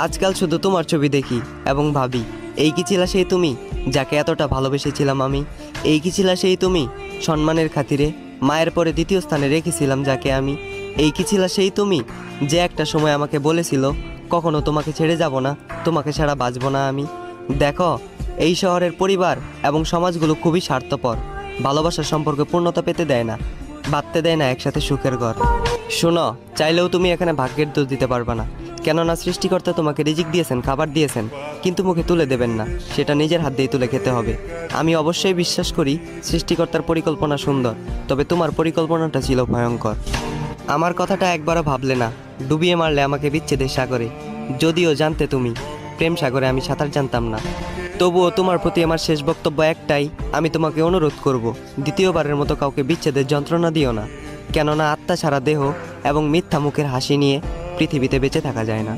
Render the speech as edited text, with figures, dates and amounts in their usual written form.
আজকাল শুধু তোমার ছবি দেখি এবং ভাবি, এই কি ছিল সেই তুমি যাকে এতটা ভালোবেসেছিলাম আমি? এই কি ছিল সেই তুমি সম্মানের খাতিরে মায়ের পরে দ্বিতীয় স্থানে রেখেছিলাম যাকে আমি? এই কি ছিল সেই তুমি যে একটা সময় আমাকে বলেছিল কখনো তোমাকে ছেড়ে যাব না, তোমাকে ছাড়া বাঁচব না আমি? দেখো, এই শহরের পরিবার এবং সমাজগুলো খুবই স্বার্থপর, ভালোবাসার সম্পর্কে পূর্ণতা পেতে দেয় না, বাঁধতে দেয় না একসাথে সুখের ঘর। শোনো, চাইলেও তুমি এখানে ভাগ্যের দোষ দিতে পারবে না, কেননা সৃষ্টিকর্তা তোমাকে রিজিক দিয়েছেন, খাবার দিয়েছেন, কিন্তু মুখে তুলে দেবেন না, সেটা নিজের হাত দিয়ে তুলে খেতে হবে। আমি অবশ্যই বিশ্বাস করি সৃষ্টিকর্তার পরিকল্পনা সুন্দর, তবে তোমার পরিকল্পনাটা ছিল ভয়ঙ্কর। আমার কথাটা একবারও ভাবলে না, ডুবিয়ে মারলে আমাকে বিচ্ছেদের সাগরে। যদিও জানতে তুমি প্রেম সাগরে আমি সাঁতার জানতাম না, তবুও তোমার প্রতি আমার শেষ বক্তব্য একটাই, আমি তোমাকে অনুরোধ করব, দ্বিতীয়বারের মতো কাউকে বিচ্ছেদের যন্ত্রণা দিও না, কেননা আত্মা ছাড়া দেহ এবং মিথ্যা মুখের হাসি নিয়ে পৃথিবীতে বেঁচে থাকা যায় না।